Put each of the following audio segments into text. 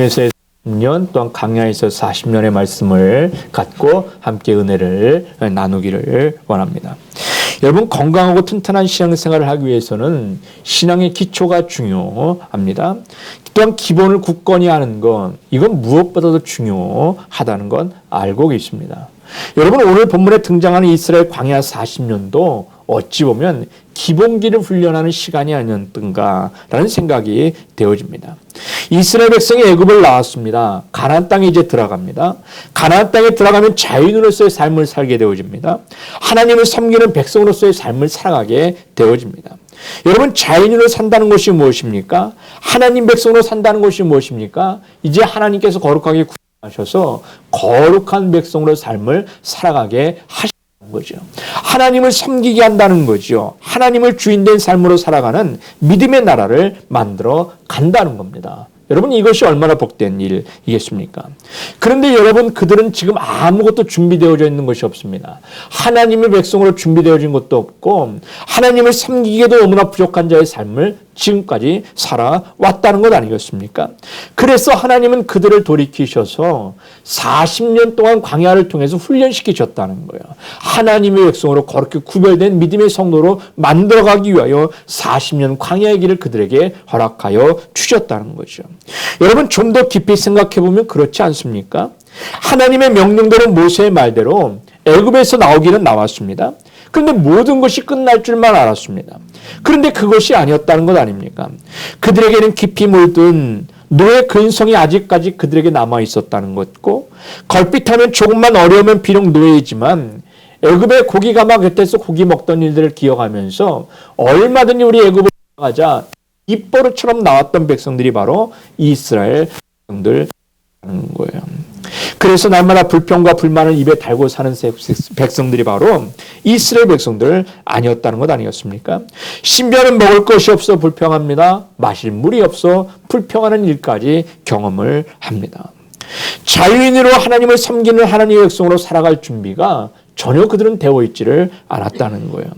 에서 10년 또한 강야에서 40년의 말씀을 갖고 함께 은혜를 나누기를 원합니다. 여러분, 건강하고 튼튼한 신앙생활을 하기 위해서는 신앙의 기초가 중요합니다. 또한 기본을 굳건히 하는 건 이건 무엇보다도 중요하다는 건 알고 계십니다. 여러분, 오늘 본문에 등장하는 이스라엘 광야 40년도 어찌 보면 기본기를 훈련하는 시간이 아니었던가라는 생각이 되어집니다. 이스라엘 백성이 애굽을 나왔습니다. 가나안 땅에 이제 들어갑니다. 가나안 땅에 들어가면 자유인으로서의 삶을 살게 되어집니다. 하나님을 섬기는 백성으로서의 삶을 살아가게 되어집니다. 여러분, 자유인으로 산다는 것이 무엇입니까? 하나님 백성으로 산다는 것이 무엇입니까? 이제 하나님께서 거룩하게 구원하셔서 거룩한 백성으로 삶을 살아가게 하시는 거죠. 하나님을 섬기게 한다는 거죠. 하나님을 주인된 삶으로 살아가는 믿음의 나라를 만들어 간다는 겁니다. 여러분, 이것이 얼마나 복된 일이겠습니까? 그런데 여러분, 그들은 지금 아무것도 준비되어져 있는 것이 없습니다. 하나님의 백성으로 준비되어진 것도 없고 하나님을 섬기기에도 너무나 부족한 자의 삶을 지금까지 살아왔다는 것 아니겠습니까? 그래서 하나님은 그들을 돌이키셔서 40년 동안 광야를 통해서 훈련시키셨다는 거예요. 하나님의 백성으로 그렇게 구별된 믿음의 성도로 만들어가기 위하여 40년 광야의 길을 그들에게 허락하여 주셨다는 거죠. 여러분, 좀 더 깊이 생각해보면 그렇지 않습니까? 하나님의 명령대로 모세의 말대로 애굽에서 나오기는 나왔습니다. 그런데 모든 것이 끝날 줄만 알았습니다. 그런데 그것이 아니었다는 것 아닙니까? 그들에게는 깊이 물든 노예 근성이 아직까지 그들에게 남아 있었다는 것고, 걸핏하면 조금만 어려우면 비록 노예이지만 애굽의 고기 가마 곁에서 고기 먹던 일들을 기억하면서 얼마든지 우리 애굽을 가자 입버릇처럼 나왔던 백성들이 바로 이스라엘 백성들이라는 거예요. 그래서 날마다 불평과 불만을 입에 달고 사는 백성들이 바로 이스라엘 백성들 아니었다는 것 아니었습니까? 신변은 먹을 것이 없어 불평합니다. 마실 물이 없어 불평하는 일까지 경험을 합니다. 자유인으로 하나님을 섬기는 하나님의 백성으로 살아갈 준비가 전혀 그들은 되어 있지를 않았다는 거예요.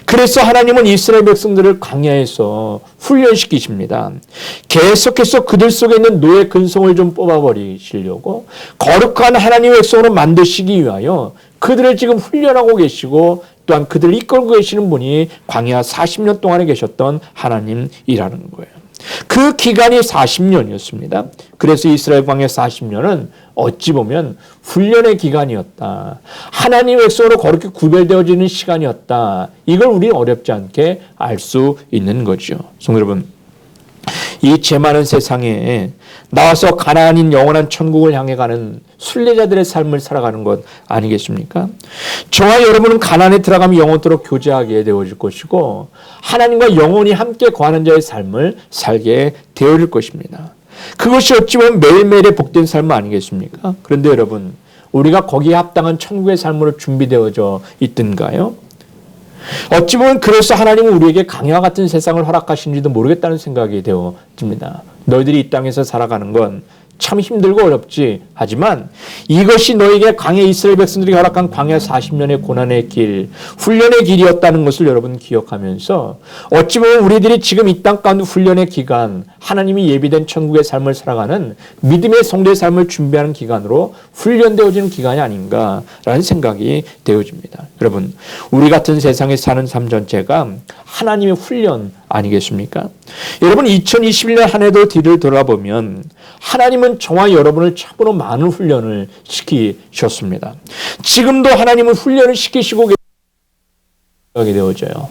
그래서 하나님은 이스라엘 백성들을 광야에서 훈련시키십니다. 계속해서 그들 속에 있는 노예 근성을 좀 뽑아버리시려고 거룩한 하나님의 백성으로 만드시기 위하여 그들을 지금 훈련하고 계시고 또한 그들을 이끌고 계시는 분이 광야 40년 동안에 계셨던 하나님이라는 거예요. 그 기간이 40년이었습니다. 그래서 이스라엘 광야 40년은 어찌 보면 훈련의 기간이었다. 하나님의 백성으로 그렇게 구별되어지는 시간이었다. 이걸 우리 어렵지 않게 알 수 있는 거죠. 성도 여러분, 이 죄 많은 세상에 나와서 가나안인 영원한 천국을 향해 가는 순례자들의 삶을 살아가는 것 아니겠습니까? 저와 여러분은 가나안에 들어가면 영원토록 교제하게 되어질 것이고 하나님과 영원히 함께 거하는 자의 삶을 살게 되어질 것입니다. 그것이 어찌 보면 매일매일의 복된 삶 아니겠습니까? 그런데 여러분, 우리가 거기에 합당한 천국의 삶으로 준비되어져 있던가요? 어찌 보면 그래서 하나님은 우리에게 강야와 같은 세상을 허락하신지도 모르겠다는 생각이 되어집니다. 너희들이 이 땅에서 살아가는 건 참 힘들고 어렵지. 하지만 이것이 너에게 광야 이스라엘 백성들이 허락한 광야 40년의 고난의 길, 훈련의 길이었다는 것을 여러분 기억하면서 어찌 보면 우리들이 지금 이 땅 가운데 훈련의 기간, 하나님이 예비된 천국의 삶을 살아가는 믿음의 성도의 삶을 준비하는 기간으로 훈련되어지는 기간이 아닌가라는 생각이 되어집니다. 여러분, 우리 같은 세상에 사는 삶 전체가 하나님의 훈련 아니겠습니까? 여러분, 2021년 한 해도 뒤를 돌아보면 하나님은 저와 여러분을 참으로 많은 훈련을 시키셨습니다. 지금도 하나님은 훈련을 시키시고 계시게 되어져요.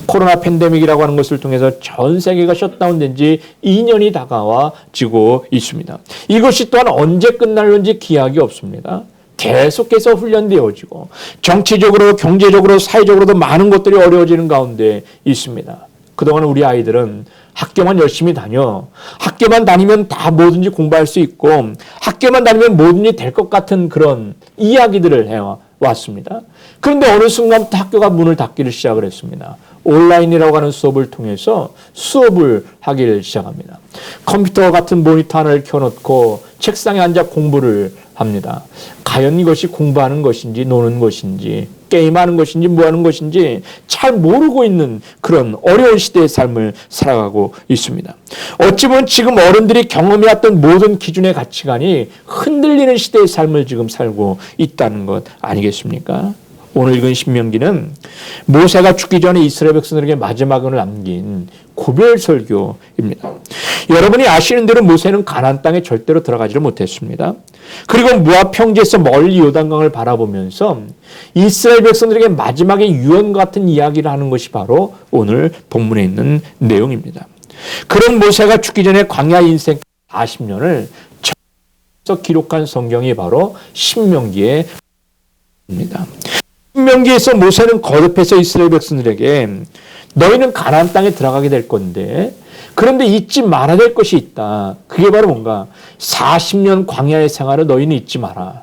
코로나 팬데믹이라고 하는 것을 통해서 전 세계가 셧다운된 지 2년이 다가와지고 있습니다. 이것이 또한 언제 끝날는지 기약이 없습니다. 계속해서 훈련되어지고 정치적으로, 경제적으로, 사회적으로도 많은 것들이 어려워지는 가운데 있습니다. 그동안 우리 아이들은 학교만 열심히 다녀. 학교만 다니면 다 뭐든지 공부할 수 있고 학교만 다니면 뭐든지 될 것 같은 그런 이야기들을 해왔습니다. 그런데 어느 순간부터 학교가 문을 닫기를 시작을 했습니다. 온라인이라고 하는 수업을 통해서 수업을 하기를 시작합니다. 컴퓨터 같은 모니터 하나를 켜놓고 책상에 앉아 공부를 합니다. 과연 이것이 공부하는 것인지 노는 것인지 게임하는 것인지 뭐 하는 것인지 잘 모르고 있는 그런 어려운 시대의 삶을 살아가고 있습니다. 어찌 보면 지금 어른들이 경험해왔던 모든 기준의 가치관이 흔들리는 시대의 삶을 지금 살고 있다는 것 아니겠습니까? 오늘 읽은 신명기는 모세가 죽기 전에 이스라엘 백성들에게 마지막으로 남긴 고별 설교입니다. 여러분이 아시는 대로 모세는 가나안 땅에 절대로 들어가지를 못했습니다. 그리고 모압 평지에서 멀리 요단강을 바라보면서 이스라엘 백성들에게 마지막에 유언 같은 이야기를 하는 것이 바로 오늘 본문에 있는 내용입니다. 그런 모세가 죽기 전에 광야 인생 40년을 기록한 성경이 바로 신명기에 입니다. 신명기에서 모세는 거듭해서 이스라엘 백성들에게 너희는 가나안 땅에 들어가게 될 건데 그런데 잊지 말아야 될 것이 있다. 그게 바로 뭔가 40년 광야의 생활을 너희는 잊지 마라.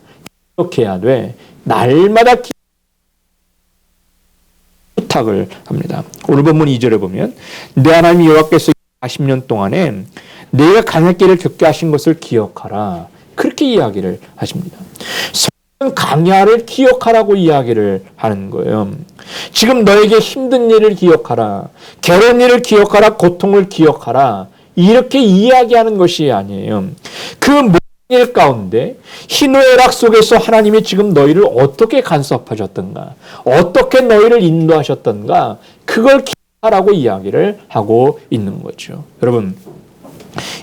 이렇게 해야 돼. 날마다 부탁을 합니다. 오늘 본문 2절에 보면 내 하나님 여호와께서 40년 동안에 내가 광야길을 겪게 하신 것을 기억하라. 그렇게 이야기를 하십니다. 강야를 기억하라고 이야기를 하는 거예요. 지금 너에게 힘든 일을 기억하라. 괴로운 일을 기억하라. 고통을 기억하라. 이렇게 이야기하는 것이 아니에요. 그 모든 일 가운데 희노애락 속에서 하나님이 지금 너희를 어떻게 간섭하셨던가, 어떻게 너희를 인도하셨던가, 그걸 기억하라고 이야기를 하고 있는 거죠. 여러분,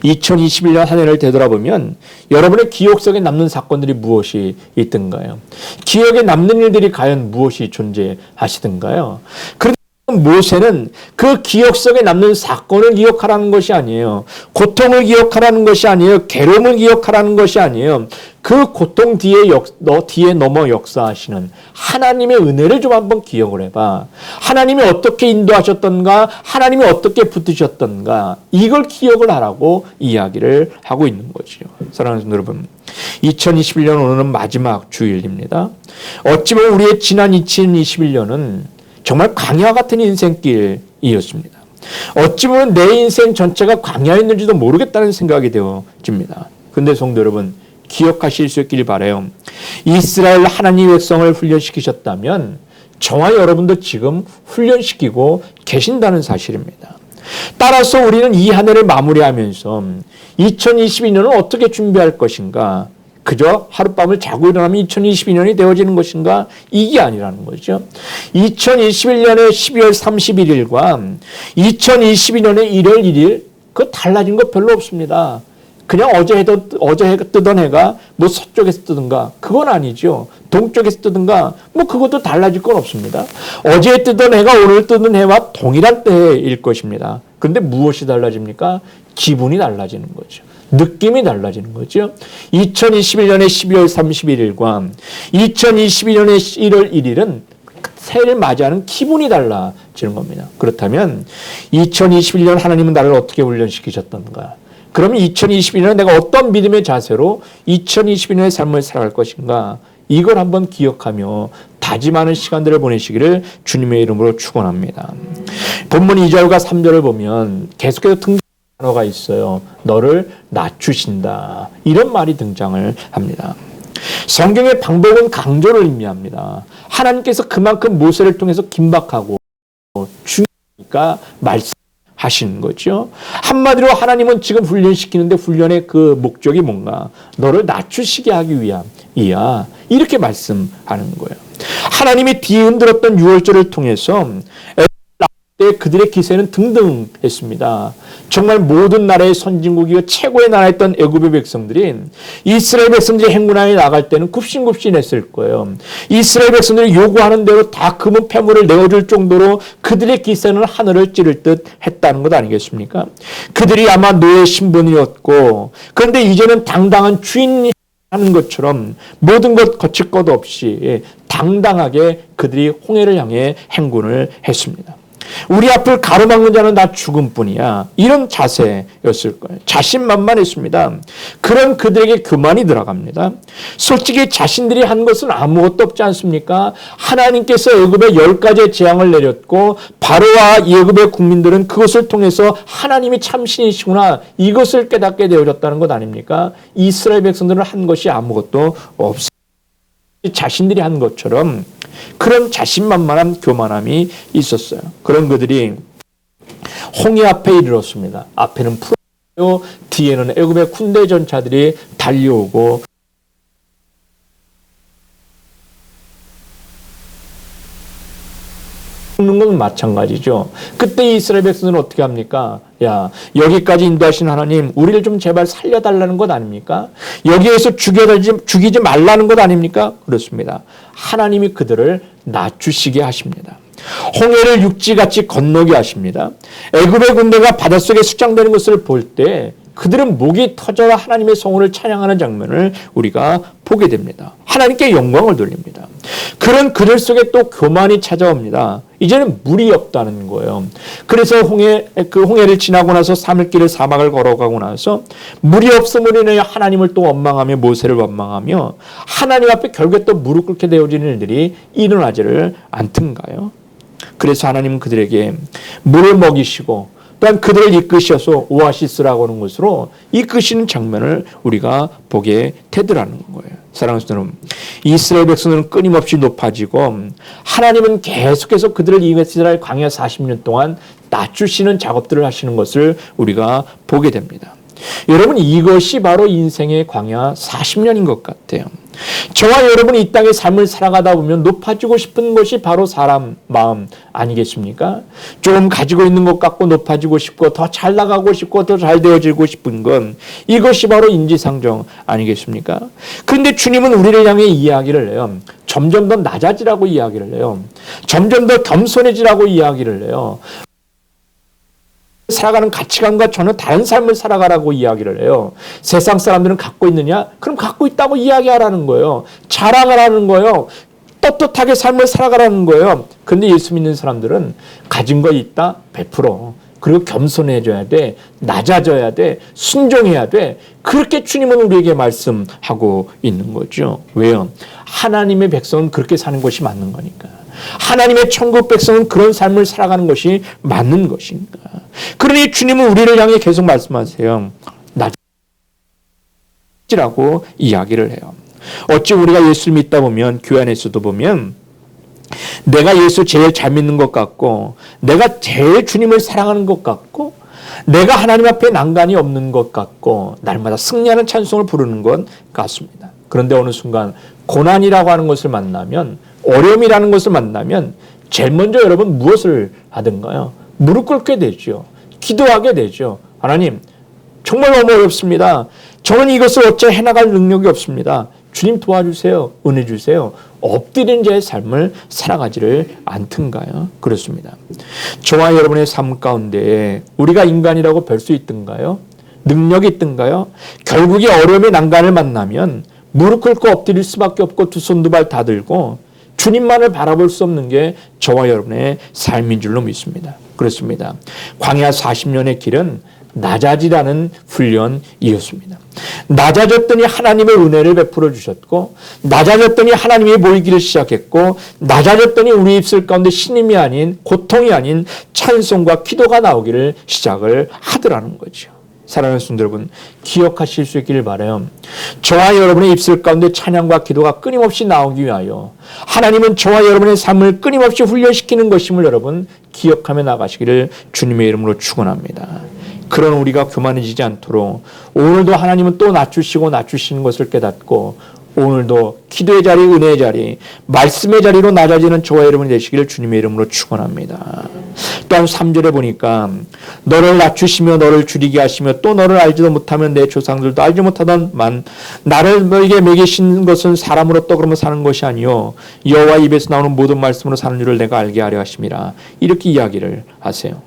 2021년 한 해를 되돌아보면 여러분의 기억 속에 남는 사건들이 무엇이 있던가요? 기억에 남는 일들이 과연 무엇이 존재하시던가요? 그런데 모세는 그 기억 속에 남는 사건을 기억하라는 것이 아니에요. 고통을 기억하라는 것이 아니에요. 괴로움을 기억하라는 것이 아니에요. 그 고통 뒤에 넘어 역사하시는 하나님의 은혜를 좀 한번 기억을 해봐. 하나님이 어떻게 인도하셨던가, 하나님이 어떻게 붙드셨던가, 이걸 기억을 하라고 이야기를 하고 있는 거죠. 사랑하는 여러분, 2021년 오늘은 마지막 주일입니다. 어찌 보면 우리의 지난 2021년은 정말 광야 같은 인생길이었습니다. 어찌 보면 내 인생 전체가 광야였는지도 모르겠다는 생각이 되어집니다. 그런데 성도 여러분, 기억하실 수 있길 바라요. 이스라엘 하나님 백성을 훈련시키셨다면 저와 여러분도 지금 훈련시키고 계신다는 사실입니다. 따라서 우리는 이 한 해를 마무리하면서 2022년을 어떻게 준비할 것인가, 그저 하룻밤을 자고 일어나면 2022년이 되어지는 것인가? 이게 아니라는 거죠. 2021년의 12월 31일과 2022년의 1월 1일, 그거 달라진 거 별로 없습니다. 그냥 어제 뜨던 해가 뭐 서쪽에서 뜨든가 그건 아니죠. 동쪽에서 뜨든가 뭐 그것도 달라질 건 없습니다. 어제 뜨던 해가 오늘 뜨는 해와 동일한 때일 것입니다. 그런데 무엇이 달라집니까? 기분이 달라지는 거죠. 느낌이 달라지는 거죠. 2021년의 12월 31일과 2022년의 1월 1일은 새해를 맞이하는 기분이 달라지는 겁니다. 그렇다면 2021년 하나님은 나를 어떻게 훈련시키셨던가? 그러면 2022년에 내가 어떤 믿음의 자세로 2022년의 삶을 살아갈 것인가? 이걸 한번 기억하며 다짐하는 시간들을 보내시기를 주님의 이름으로 축원합니다. 본문 2절과 3절을 보면 계속해서 단어가 있어요. 너를 낮추신다. 이런 말이 등장을 합니다. 성경의 방법은 강조를 의미합니다. 하나님께서 그만큼 모세를 통해서 긴박하고 중요하니까 말씀하시는 거죠. 한마디로 하나님은 지금 훈련시키는데 훈련의 그 목적이 뭔가? 너를 낮추시게 하기 위함이야. 이렇게 말씀하는 거예요. 하나님이 뒤흔들었던 유월절을 통해서 그들의 기세는 등등했습니다. 정말 모든 나라의 선진국이고 최고의 나라였던 애굽의 백성들이 이스라엘 백성들이 행군하에 나갈 때는 굽신굽신했을 거예요. 이스라엘 백성들이 요구하는 대로 다 금은 폐물을 내어줄 정도로 그들의 기세는 하늘을 찌를 듯 했다는 것 아니겠습니까? 그들이 아마 노예 신분이었고 그런데 이제는 당당한 주인이 하는 것처럼 모든 것 거칠 것 없이 당당하게 그들이 홍해를 향해 행군을 했습니다. 우리 앞을 가로막는 자는 다 죽음뿐이야. 이런 자세였을 거예요. 자신만만했습니다. 그런 그들에게 교만이 들어갑니다. 솔직히 자신들이 한 것은 아무것도 없지 않습니까? 하나님께서 애굽에 10가지의 재앙을 내렸고 바로와 애굽의 국민들은 그것을 통해서 하나님이 참신이시구나 이것을 깨닫게 되어졌다는 것 아닙니까? 이스라엘 백성들은 한 것이 아무것도 없습니다. 자신들이 한 것처럼 그런 자신만만한 교만함이 있었어요. 그런 그들이 홍해 앞에 이르렀습니다. 앞에는 푸르요, 뒤에는 애굽의 군대 전차들이 달려오고 죽는 건 마찬가지죠. 그때 이스라엘 백성들은 어떻게 합니까? 야, 여기까지 인도하신 하나님, 우리를 좀 제발 살려달라는 것 아닙니까? 여기에서 죽이지 말라는 것 아닙니까? 그렇습니다. 하나님이 그들을 낮추시게 하십니다. 홍해를 육지같이 건너게 하십니다. 애굽의 군대가 바닷속에 수장되는 것을 볼 때 그들은 목이 터져 하나님의 성호를 찬양하는 장면을 우리가 보게 됩니다. 하나님께 영광을 돌립니다. 그런 그들 속에 또 교만이 찾아옵니다. 이제는 물이 없다는 거예요. 그래서 홍해를 지나고 나서 3일 길을 사막을 걸어가고 나서 물이 없음으로 인해 하나님을 또 원망하며 모세를 원망하며 하나님 앞에 결국에 또 무릎 꿇게 되어지는 일들이 일어나지를 않던가요? 그래서 하나님은 그들에게 물을 먹이시고 또한 그들을 이끄셔서 오아시스라고 하는 곳으로 이끄시는 장면을 우리가 보게 되더라는 거예요. 사랑하는 여러분, 이스라엘 백성들은 끊임없이 높아지고 하나님은 계속해서 그들을 이스라엘 광야 40년 동안 낮추시는 작업들을 하시는 것을 우리가 보게 됩니다. 여러분, 이것이 바로 인생의 광야 40년인 것 같아요. 저와 여러분이 이 땅의 삶을 살아가다 보면 높아지고 싶은 것이 바로 사람 마음 아니겠습니까? 좀 가지고 있는 것 같고 높아지고 싶고 더 잘 나가고 싶고 더 잘 되어지고 싶은 건 이것이 바로 인지상정 아니겠습니까? 그런데 주님은 우리를 향해 이야기를 해요. 점점 더 낮아지라고 이야기를 해요. 점점 더 겸손해지라고 이야기를 해요. 살아가는 가치관과 전혀 다른 삶을 살아가라고 이야기를 해요. 세상 사람들은 갖고 있느냐? 그럼 갖고 있다고 이야기하라는 거예요. 자랑하라는 거예요. 떳떳하게 삶을 살아가라는 거예요. 그런데 예수 믿는 사람들은 가진 거 있다? 베풀어. 그리고 겸손해져야 돼. 낮아져야 돼. 순종해야 돼. 그렇게 주님은 우리에게 말씀하고 있는 거죠. 왜요? 하나님의 백성은 그렇게 사는 것이 맞는 거니까. 하나님의 천국 백성은 그런 삶을 살아가는 것이 맞는 것인가. 그러니 주님은 우리를 향해 계속 말씀하세요. 낮으라고 이야기를 해요. 어찌 우리가 예수를 믿다 보면 교회 안에서도 보면 내가 예수 제일 잘 믿는 것 같고 내가 제일 주님을 사랑하는 것 같고 내가 하나님 앞에 난간이 없는 것 같고 날마다 승리하는 찬송을 부르는 것 같습니다. 그런데 어느 순간 고난이라고 하는 것을 만나면 어려움이라는 것을 만나면 제일 먼저 여러분 무엇을 하든가요? 무릎 꿇게 되죠. 기도하게 되죠. 하나님, 정말 너무 어렵습니다. 저는 이것을 어째 해나갈 능력이 없습니다. 주님 도와주세요. 은혜 주세요. 엎드린 자의 삶을 살아가지를 않던가요? 그렇습니다. 저와 여러분의 삶 가운데 우리가 인간이라고 별 수 있던가요? 능력이 있던가요? 결국에 어려움의 난간을 만나면 무릎 꿇고 엎드릴 수밖에 없고 두 손 두 발 다 들고 주님만을 바라볼 수 없는 게 저와 여러분의 삶인 줄로 믿습니다. 그렇습니다. 광야 40년의 길은 낮아지라는 훈련이었습니다. 낮아졌더니 하나님의 은혜를 베풀어 주셨고 낮아졌더니 하나님이 보이기를 시작했고 낮아졌더니 우리 입술 가운데 신임이 아닌 고통이 아닌 찬송과 기도가 나오기를 시작을 하더라는 거죠. 사랑하는 성도 여러분, 기억하실 수 있기를 바라요. 저와 여러분의 입술 가운데 찬양과 기도가 끊임없이 나오기 위하여 하나님은 저와 여러분의 삶을 끊임없이 훈련시키는 것임을 여러분 기억하며 나가시기를 주님의 이름으로 축원합니다. 그런 우리가 교만해지지 않도록 오늘도 하나님은 또 낮추시는 것을 깨닫고 오늘도 기도의 자리, 은혜의 자리, 말씀의 자리로 낮아지는 저와 여러분이 되시기를 주님의 이름으로 축원합니다. 또한 3절에 보니까 너를 낮추시며 너를 줄이게 하시며 또 너를 알지도 못하면 내 조상들도 알지 못하던만 나를 너에게 먹이신 것은 사람으로 떡으로 사는 것이 아니요 여호와 입에서 나오는 모든 말씀으로 사는 줄을 내가 알게 하려 하심이라. 이렇게 이야기를 하세요.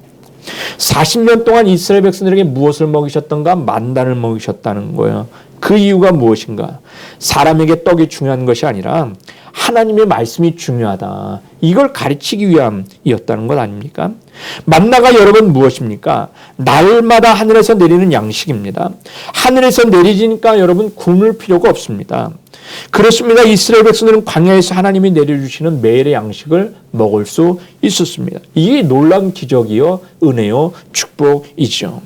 40년 동안 이스라엘 백성들에게 무엇을 먹이셨던가? 만나를 먹이셨다는 거예요. 그 이유가 무엇인가? 사람에게 떡이 중요한 것이 아니라 하나님의 말씀이 중요하다. 이걸 가르치기 위함이었다는 것 아닙니까? 만나가 여러분 무엇입니까? 날마다 하늘에서 내리는 양식입니다. 하늘에서 내리지니까 여러분 굶을 필요가 없습니다. 그렇습니다. 이스라엘 백성들은 광야에서 하나님이 내려주시는 매일의 양식을 먹을 수 있었습니다. 이게 놀라운 기적이요, 은혜요, 축복이죠.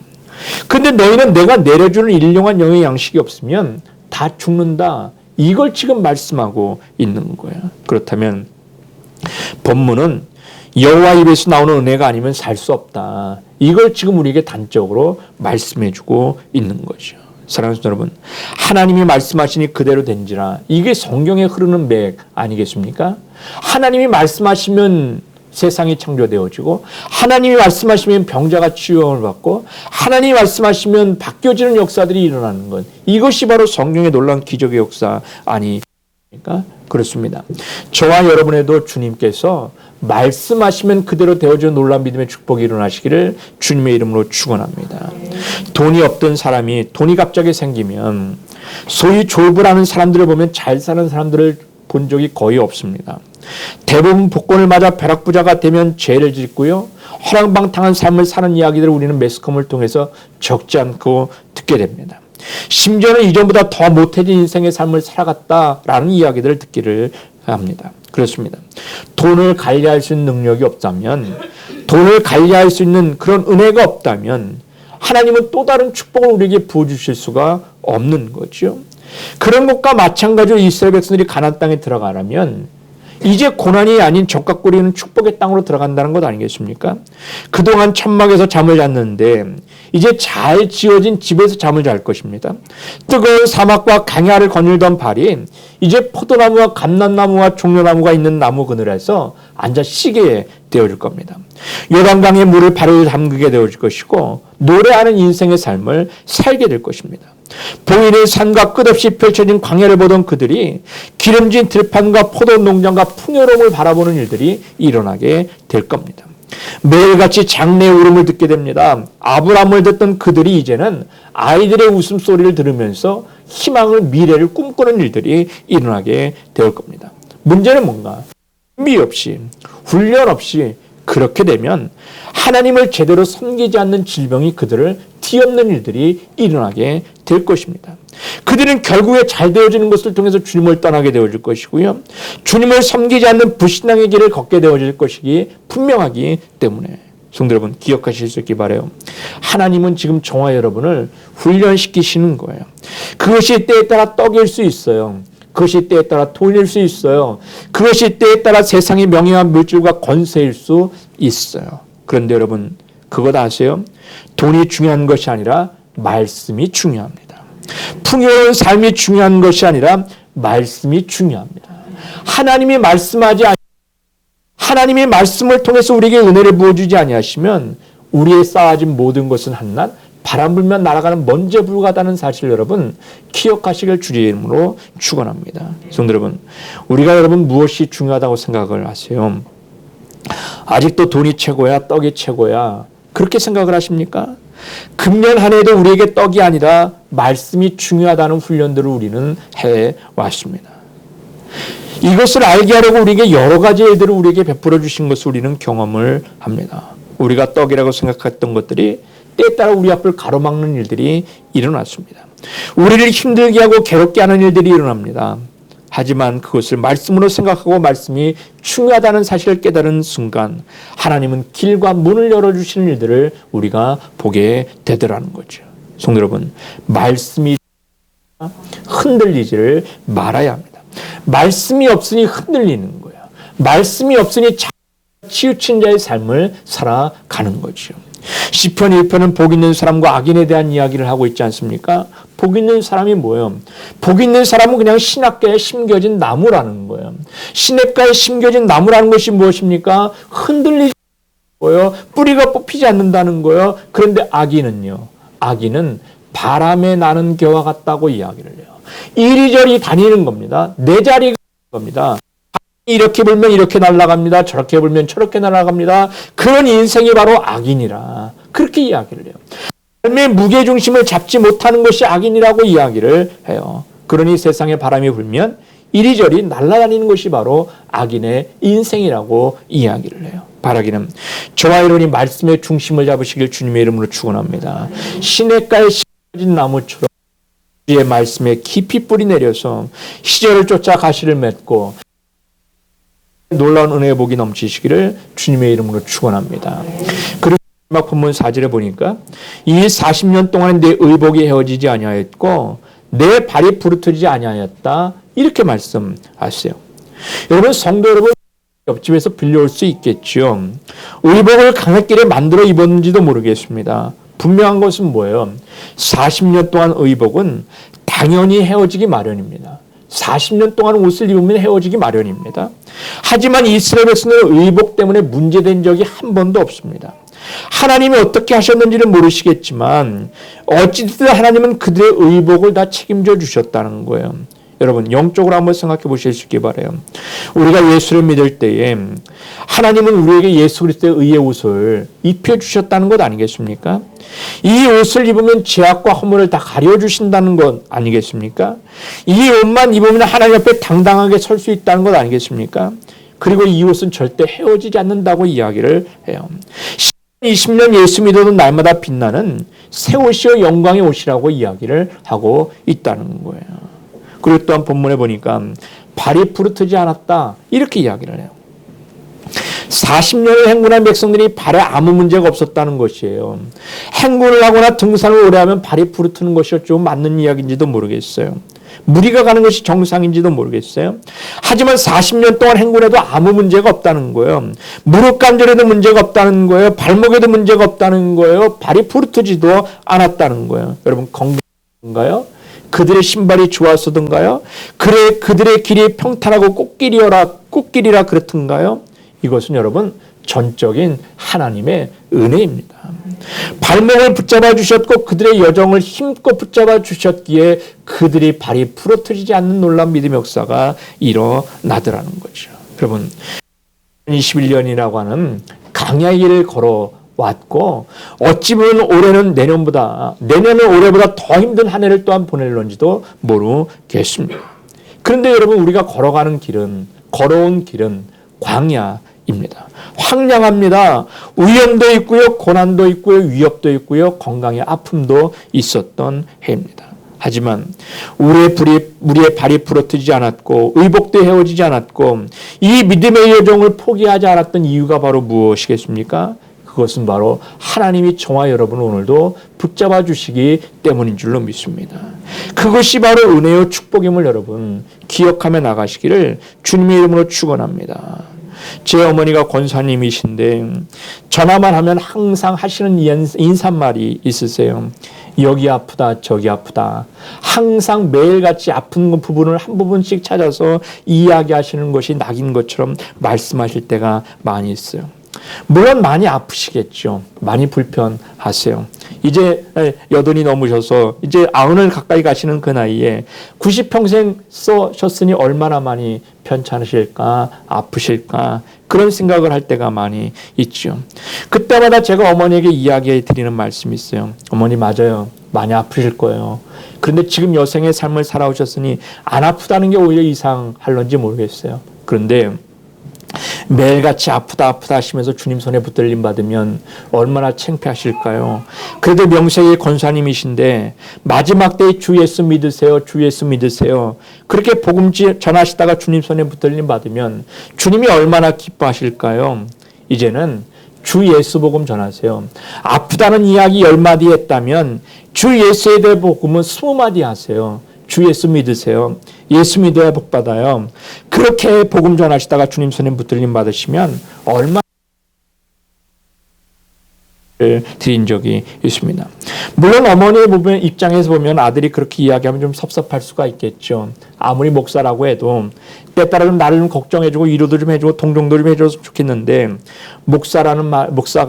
근데 너희는 내가 내려주는 일용한 영의 양식이 없으면 다 죽는다. 이걸 지금 말씀하고 있는 거예요. 그렇다면 본문은 여호와 입에서 나오는 은혜가 아니면 살 수 없다. 이걸 지금 우리에게 단적으로 말씀해주고 있는 거죠. 사랑하는 여러분, 하나님이 말씀하시니 그대로 된지라. 이게 성경에 흐르는 맥 아니겠습니까? 하나님이 말씀하시면 세상이 창조되어지고, 하나님이 말씀하시면 병자가 치유함을 받고, 하나님이 말씀하시면 바뀌어지는 역사들이 일어나는 것. 이것이 바로 성경의 놀라운 기적의 역사 아니겠습니까? 그렇습니다. 저와 여러분에도 주님께서 말씀하시면 그대로 되어지는 놀라운 믿음의 축복이 일어나시기를 주님의 이름으로 축원합니다. 돈이 없던 사람이 돈이 갑자기 생기면 소위 졸부를 하는 사람들을 보면 잘 사는 사람들을 본 적이 거의 없습니다. 대부분 복권을 맞아 벼락부자가 되면 죄를 짓고요. 허랑방탕한 삶을 사는 이야기들을 우리는 매스컴을 통해서 적지 않고 듣게 됩니다. 심지어는 이전보다 더 못해진 인생의 삶을 살아갔다라는 이야기들을 듣기를 합니다. 그렇습니다. 돈을 관리할 수 있는 능력이 없다면, 돈을 관리할 수 있는 그런 은혜가 없다면 하나님은 또 다른 축복을 우리에게 부어주실 수가 없는 거죠. 그런 것과 마찬가지로 이스라엘 백성들이 가나안 땅에 들어가려면 이제 고난이 아닌 적과 꿀이는 축복의 땅으로 들어간다는 것 아니겠습니까? 그동안 천막에서 잠을 잤는데 이제 잘 지어진 집에서 잠을 잘 것입니다. 뜨거운 사막과 강야를 거닐던 발이 이제 포도나무와 감람나무와 종려나무가 있는 나무 그늘에서 앉아 쉬게 되어질 겁니다. 요단강의 물을 발을 담그게 되어질 것이고 노래하는 인생의 삶을 살게 될 것입니다. 보이는 산과 끝없이 펼쳐진 광야를 보던 그들이 기름진 들판과 포도 농장과 풍요로움을 바라보는 일들이 일어나게 될 겁니다. 매일같이 장래의 울음을 듣게 됩니다. 아브라함을 듣던 그들이 이제는 아이들의 웃음소리를 들으면서 희망을, 미래를 꿈꾸는 일들이 일어나게 될 겁니다. 문제는 뭔가? 준비 없이, 훈련 없이 그렇게 되면 하나님을 제대로 섬기지 않는 질병이 그들을 뒤엎는 일들이 일어나게 될 것입니다. 그들은 결국에 잘 되어지는 것을 통해서 주님을 떠나게 되어질 것이고요. 주님을 섬기지 않는 불신앙의 길을 걷게 되어질 것이기 분명하기 때문에 성도 여러분 기억하실 수 있기 바라요. 하나님은 지금 저와 여러분을 훈련시키시는 거예요. 그것이 때에 따라 떡일 수 있어요. 그것이 때에 따라 돈일 수 있어요. 그것이 때에 따라 세상의 명예와 물질과 권세일 수 있어요. 그런데 여러분 그것 아세요? 돈이 중요한 것이 아니라 말씀이 중요합니다. 풍요로운 삶이 중요한 것이 아니라 말씀이 중요합니다. 하나님이 말씀하지 하나님의 말씀을 통해서 우리에게 은혜를 부어주지 아니하시면 우리의 쌓아진 모든 것은 한낱 바람 불면 날아가는 먼지에 불과하다는 사실을 여러분 기억하시길 주의 이름으로 축원합니다. 성도 여러분, 우리가 여러분 무엇이 중요하다고 생각을 하세요? 아직도 돈이 최고야, 떡이 최고야 그렇게 생각을 하십니까? 금년 한 해도 우리에게 떡이 아니라 말씀이 중요하다는 훈련들을 우리는 해왔습니다. 이것을 알게 하려고 우리에게 여러 가지 일들을 우리에게 베풀어 주신 것을 우리는 경험을 합니다. 우리가 떡이라고 생각했던 것들이 때에 따라 우리 앞을 가로막는 일들이 일어났습니다. 우리를 힘들게 하고 괴롭게 하는 일들이 일어납니다. 하지만 그것을 말씀으로 생각하고 말씀이 중요하다는 사실을 깨달은 순간 하나님은 길과 문을 열어주시는 일들을 우리가 보게 되더라는 거죠. 성도 여러분, 말씀이 흔들리지를 말아야 합니다. 말씀이 없으니 흔들리는 거예요. 말씀이 없으니 치우친 자의 삶을 살아가는 거죠. 시편 1편은 복 있는 사람과 악인에 대한 이야기를 하고 있지 않습니까? 복 있는 사람이 뭐예요? 복 있는 사람은 그냥 신학가에 심겨진 나무라는 거예요. 시냇가에 심겨진 나무라는 것이 무엇입니까? 흔들리지 않고요. 뿌리가 뽑히지 않는다는 거예요. 그런데 악인은요. 악인은 바람에 나는 겨와 같다고 이야기를 해요. 이리저리 다니는 겁니다. 내 자리가 겁니다. 이렇게 불면 이렇게 날아갑니다. 저렇게 불면 저렇게 날아갑니다. 그런 인생이 바로 악인이라 그렇게 이야기를 해요. 삶의 무게중심을 잡지 못하는 것이 악인이라고 이야기를 해요. 그러니 세상에 바람이 불면 이리저리 날아다니는 것이 바로 악인의 인생이라고 이야기를 해요. 바라기는 저와 여러분이 말씀의 중심을 잡으시길 주님의 이름으로 축원합니다. 시냇가에 심어진 나무처럼 주의 말씀에 깊이 뿌리 내려서 시절을 쫓아 가시를 맺고 놀라운 은혜의 복이 넘치시기를 주님의 이름으로 축원합니다. 그리고 마지막 본문 4절에 보니까 이 40년 동안 내 의복이 헤어지지 아니하였고 내 발이 부르트지지 아니하였다 이렇게 말씀하세요. 여러분 성도 여러분 옆집에서 빌려올 수 있겠죠. 의복을 강했길래 만들어 입었는지도 모르겠습니다. 분명한 것은 뭐예요? 40년 동안 의복은 당연히 헤어지기 마련입니다. 40년 동안 옷을 입으면 헤어지기 마련입니다. 하지만 이스라엘 백성들은 의복 때문에 문제된 적이 한 번도 없습니다. 하나님이 어떻게 하셨는지는 모르시겠지만 어찌됐든 하나님은 그들의 의복을 다 책임져 주셨다는 거예요. 여러분 영적으로 한번 생각해 보실 수 있기 바라요. 우리가 예수를 믿을 때에 하나님은 우리에게 예수 그리스도의 의의 옷을 입혀주셨다는 것 아니겠습니까? 이 옷을 입으면 죄악과 허물을 다 가려주신다는 것 아니겠습니까? 이 옷만 입으면 하나님 앞에 당당하게 설 수 있다는 것 아니겠습니까? 그리고 이 옷은 절대 헤어지지 않는다고 이야기를 해요. 20년 예수 믿어도 날마다 빛나는 새 옷이요 영광의 옷이라고 이야기를 하고 있다는 거예요. 그리고 또한 본문에 보니까 발이 부르트지 않았다 이렇게 이야기를 해요. 40년을 행군한 백성들이 발에 아무 문제가 없었다는 것이에요. 행군을 하거나 등산을 오래 하면 발이 부르트는 것이 좀 맞는 이야기인지도 모르겠어요. 무리가 가는 것이 정상인지도 모르겠어요. 하지만 40년 동안 행군해도 아무 문제가 없다는 거예요. 무릎 관절에도 문제가 없다는 거예요. 발목에도 문제가 없다는 거예요. 발이 부르트지도 않았다는 거예요. 여러분 건강한가요? 그들의 신발이 좋았었던가요? 그래 그들의 길이 평탄하고 꽃길이라 그렇던가요? 이것은 여러분 전적인 하나님의 은혜입니다. 발목을 붙잡아 주셨고 그들의 여정을 힘껏 붙잡아 주셨기에 그들이 발이 부러뜨리지 않는 놀라운 믿음의 역사가 일어나더라는 거죠. 여러분 2021년이라고 하는 강야의 길을 걸어 왔고 어찌 보면 올해는 내년은 올해보다 더 힘든 한 해를 또한 보낼런지도 모르겠습니다. 그런데 여러분 우리가 걸어온 길은 광야입니다. 황량합니다. 위험도 있고요, 고난도 있고요, 위협도 있고요, 건강의 아픔도 있었던 해입니다. 하지만 우리의 발이 부러뜨리지 않았고 의복도 헤어지지 않았고 이 믿음의 여정을 포기하지 않았던 이유가 바로 무엇이겠습니까? 그것은 바로 하나님이 저와 여러분을 오늘도 붙잡아 주시기 때문인 줄로 믿습니다. 그것이 바로 은혜요 축복임을 여러분 기억하며 나가시기를 주님의 이름으로 축원합니다. 제 어머니가 권사님이신데 전화만 하면 항상 하시는 인사말이 있으세요. 여기 아프다 저기 아프다. 항상 매일같이 아픈 부분을 한 부분씩 찾아서 이야기하시는 것이 낙인 것처럼 말씀하실 때가 많이 있어요. 물론 많이 아프시겠죠. 많이 불편하세요. 이제 여든이 넘으셔서 이제 90을 가까이 가시는 그 나이에 90평생 써셨으니 얼마나 많이 편찮으실까 아프실까 그런 생각을 할 때가 많이 있죠. 그때마다 제가 어머니에게 이야기해 드리는 말씀이 있어요. 어머니 맞아요. 많이 아프실 거예요. 그런데 지금 여생의 삶을 살아오셨으니 안 아프다는 게 오히려 이상할런지 모르겠어요. 그런데 매일같이 아프다 하시면서 주님 손에 붙들림 받으면 얼마나 창피하실까요? 그래도 명색의 권사님이신데 마지막 때에 주 예수 믿으세요. 주 예수 믿으세요. 그렇게 복음 전하시다가 주님 손에 붙들림 받으면 주님이 얼마나 기뻐하실까요? 이제는 주 예수 복음 전하세요. 아프다는 이야기 10마디 했다면 주 예수에 대해 복음은 20마디 하세요. 주 예수 믿으세요. 예수 믿어야 복 받아요. 그렇게 복음 전하시다가 주님 손에 붙들림 받으시면 얼마나 드린 적이 있습니다. 물론 어머니의 입장에서 보면 아들이 그렇게 이야기하면 좀 섭섭할 수가 있겠죠. 아무리 목사라고 해도 때따라 좀 나를 좀 걱정해주고 위로도 좀 해주고 동정도 좀 해줬으면 좋겠는데 목사가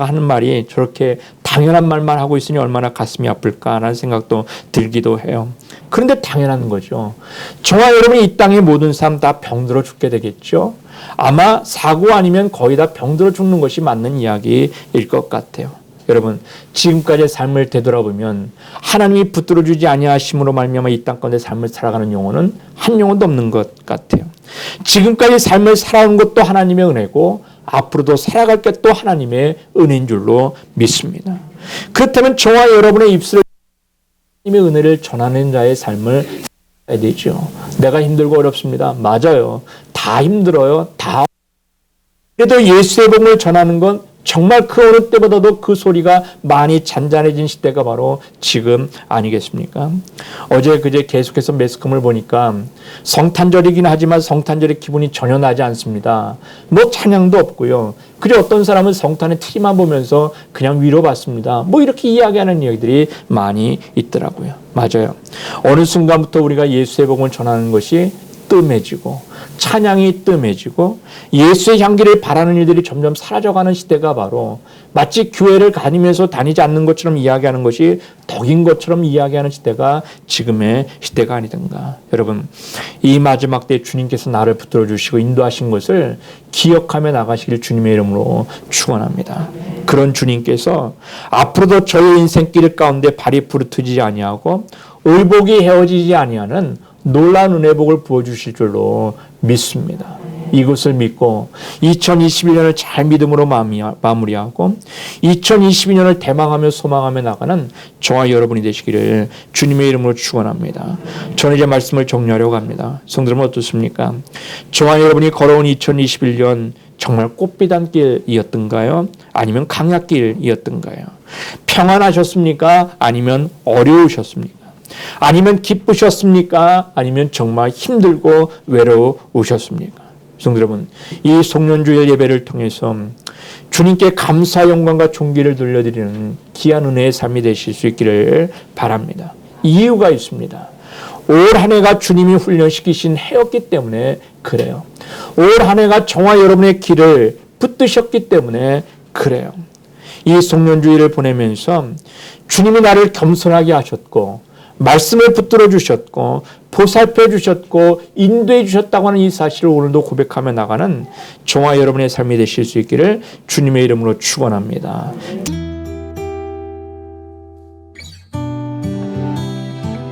하는 말이 저렇게 당연한 말만 하고 있으니 얼마나 가슴이 아플까라는 생각도 들기도 해요. 그런데 당연한 거죠. 저와 여러분이 이 땅의 모든 사람 다 병들어 죽게 되겠죠. 아마 사고 아니면 거의 다 병들어 죽는 것이 맞는 이야기일 것 같아요. 여러분 지금까지의 삶을 되돌아보면 하나님이 붙들어주지 아니하심으로 말미암아 이 땅 가운데 삶을 살아가는 영혼은 한 영혼도 없는 것 같아요. 지금까지 삶을 살아온 것도 하나님의 은혜고 앞으로도 살아갈 게 또 하나님의 은혜인 줄로 믿습니다. 그렇다면 저와 여러분의 입술을 하나님의 은혜를 전하는 자의 삶을 살아야 되죠. 내가 힘들고 어렵습니다. 맞아요. 다 힘들어요. 그래도 예수의 복음을 전하는 건 정말 그 어느 때보다도 그 소리가 많이 잔잔해진 시대가 바로 지금 아니겠습니까? 어제 그제 계속해서 매스컴을 보니까 성탄절이긴 하지만 성탄절의 기분이 전혀 나지 않습니다. 뭐 찬양도 없고요. 그저 어떤 사람은 성탄의 TV만 보면서 그냥 위로받습니다. 뭐 이렇게 이야기하는 이야기들이 많이 있더라고요. 맞아요. 어느 순간부터 우리가 예수의 복음을 전하는 것이 뜸해지고 찬양이 뜸해지고 예수의 향기를 바라는 일들이 점점 사라져가는 시대가 바로 마치 교회를 다니면서 다니지 않는 것처럼 이야기하는 것이 덕인 것처럼 이야기하는 시대가 지금의 시대가 아니던가. 여러분, 이 마지막 때 주님께서 나를 붙들어 주시고 인도하신 것을 기억하며 나가시길 주님의 이름으로 축원합니다. 그런 주님께서 앞으로도 저의 인생길 가운데 발이 부르트지지 아니하고 의복이 헤어지지 아니하는 놀라운 은혜 복을 부어주실 줄로 믿습니다. 이것을 믿고 2021년을 잘 믿음으로 마무리하고 2022년을 대망하며 소망하며 나가는 저와 여러분이 되시기를 주님의 이름으로 축원합니다. 저는 이제 말씀을 정리하려고 합니다. 성도님은 어떻습니까? 저와 여러분이 걸어온 2021년 정말 꽃비단 길이었던가요? 아니면 강약길이었던가요? 평안하셨습니까? 아니면 어려우셨습니까? 아니면 기쁘셨습니까? 아니면 정말 힘들고 외로우셨습니까? 성도 여러분, 이 송년주일 예배를 통해서 주님께 감사 영광과 존귀를 돌려드리는 귀한 은혜의 삶이 되실 수 있기를 바랍니다. 이유가 있습니다. 올 한 해가 주님이 훈련시키신 해였기 때문에 그래요. 올 한 해가 저와 여러분의 길을 붙드셨기 때문에 그래요. 이 송년주일을 보내면서 주님이 나를 겸손하게 하셨고 말씀을 붙들어 주셨고 보살펴 주셨고 인도해 주셨다고 하는 이 사실을 오늘도 고백하며 나가는 저와 여러분의 삶이 되실 수 있기를 주님의 이름으로 축원합니다.